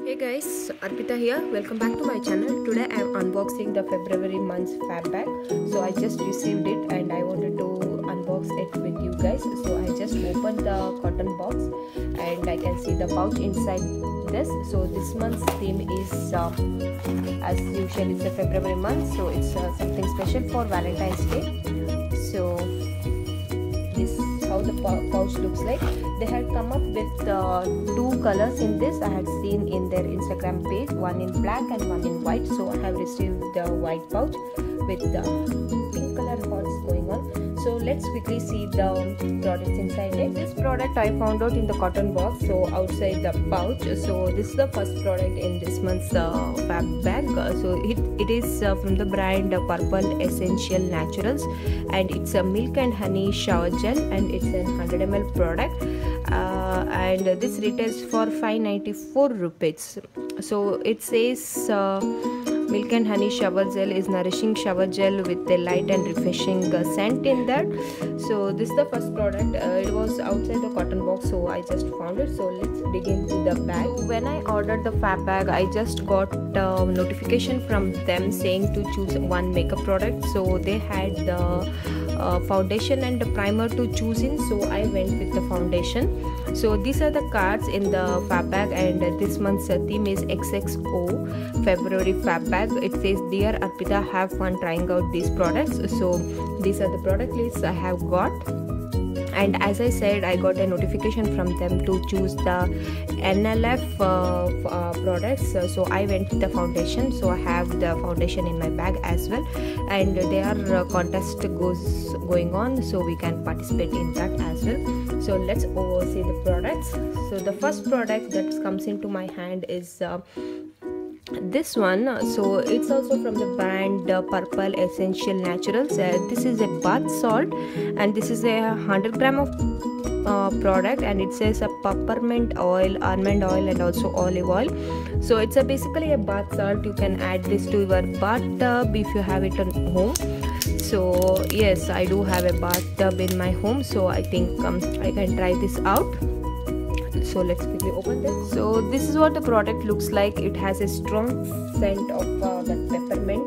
Hey guys, Arpita here. Welcome back to my channel. Today I am unboxing the February month's fab bag. So I just received it and I wanted to unbox it with you guys. So I just opened the cotton box and I can see the pouch inside this. So this month's theme is as usual, it's a February month, so it's something special for Valentine's Day. So this is how the pouch looks like. They had come up with two colors in this. I had seen in their Instagram page, one in black and one in white. So I have received the white pouch with the pink color hearts going on. So let's quickly see the products inside it. This product I found out in the cotton box, so outside the pouch. So this is the first product in this month's fab bag. So it is from the brand Purple Essential Naturals, and it's a milk and honey shower gel, and it's a 100 ml product. And this retails for 594 rupees. So it says milk and honey shower gel is nourishing shower gel with a light and refreshing scent in that. So this is the first product. It was outside the cotton box, so I just found it. So let's dig into the bag. So when I ordered the fab bag, I just got notification from them saying to choose one makeup product. So they had the foundation and the primer to choose in, so I went with the foundation. So these are the cards in the fab bag, and this month's theme is XXO February fab bag. It says, "Dear Arpita, have fun trying out these products." So these are the product lists I have got. And as I said, I got a notification from them to choose the NLF products. So I went with the foundation. So I have the foundation in my bag as well. And their contest going on, so we can participate in that as well. So let's see the products. So the first product that comes into my hand is this one. So it's also from the brand Purple Essential Naturals. This is a bath salt, and this is a 100 gram of product, and it says a peppermint oil, almond oil, and also olive oil. So it's basically a bath salt. You can add this to your bathtub if you have it at home. So yes, I do have a bathtub in my home, so I think I can try this out. So let's quickly open this. So this is what the product looks like. It has a strong scent of that peppermint.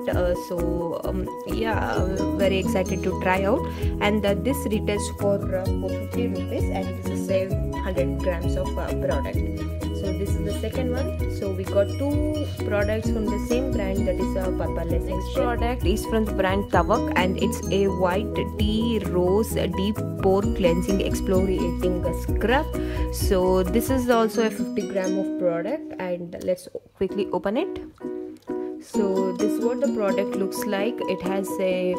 Yeah, very excited to try out. And this retails for 450 rupees, and this is a 100 grams of product. So this is the second one. So we got two products from the same brand, that is Purple Essential. Next product is from the brand Tavak, and it's a white tea rose deep pore cleansing exfoliating scrub. So this is also a 50 gram of product, and let's quickly open it. So this is what the product looks like. It has a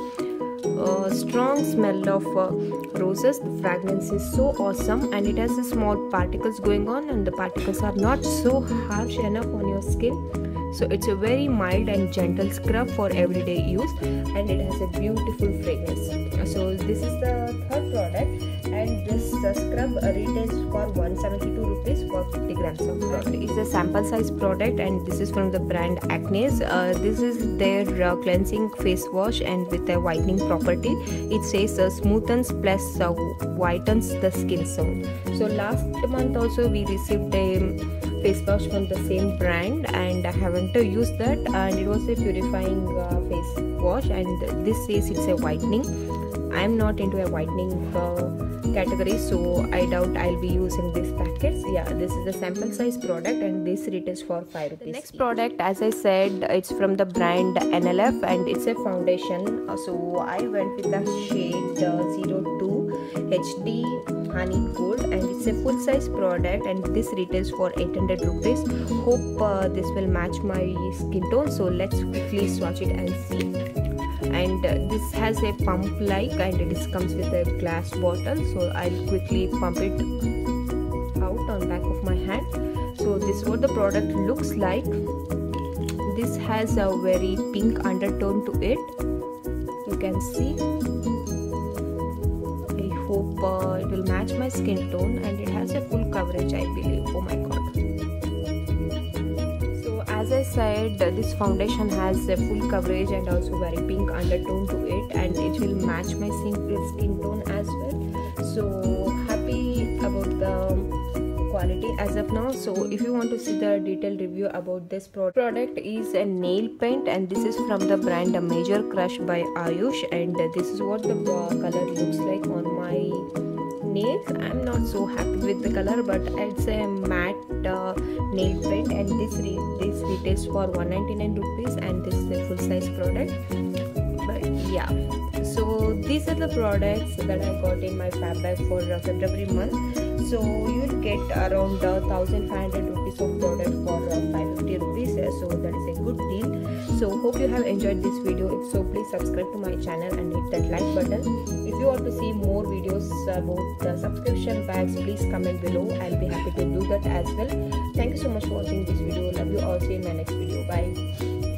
strong smell of roses. The fragrance is so awesome, and it has a small particles going on, and the particles are not so harsh enough on your skin. So it's a very mild and gentle scrub for everyday use, and it has a beautiful fragrance. So this is the third product, and this scrub retails for 172 rupees for 50 grams of product. It's a sample size product, and this is from the brand Acne's. This is their cleansing face wash, and with a whitening property. It says smoothens plus whitens the skin zone. So last month also we received a face wash from the same brand, and I haven't used that, and it was a purifying face wash, and this says it's a whitening. I am not into a whitening category, so I doubt I'll be using these packets. Yeah, this is the sample size product, and this retails for 5 rupees. The next product, as I said, it's from the brand NLF, and it's a foundation. So I went with the shade 02 HD Honey Gold, and it's a full size product, and this retails for 800 rupees. Hope this will match my skin tone. So let's quickly swatch it and see. And this has a pump like, and it comes with a glass bottle. So I'll quickly pump it out on back of my hand. So this is what the product looks like. This has a very pink undertone to it. You can see. I hope it will match my skin tone, and it has a full coverage, I believe. Oh my god. As I said, this foundation has a full coverage and also very pink undertone to it, and it will match my skin tone as well. So happy about the quality as of now. So if you want to see the detailed review about this product is a nail paint, and this is from the brand Major Crush by Ayush, and this is what the color looks like on my nails. I'm not so happy with the color, but it's a matte nail paint, and this retails for 199 rupees, and this is a full size product. But yeah, so these are the products that I got in my fab bag for February month. So you will get around 1500 rupees of product for 550 rupees, so that is a good deal. So hope you have enjoyed this video. If so, please subscribe to my channel and hit that like button. If you want to see more videos about the subscription bags, please comment below. I'll be happy to do that as well. Thank you so much for watching this video. Love you all. See you in my next video. Bye.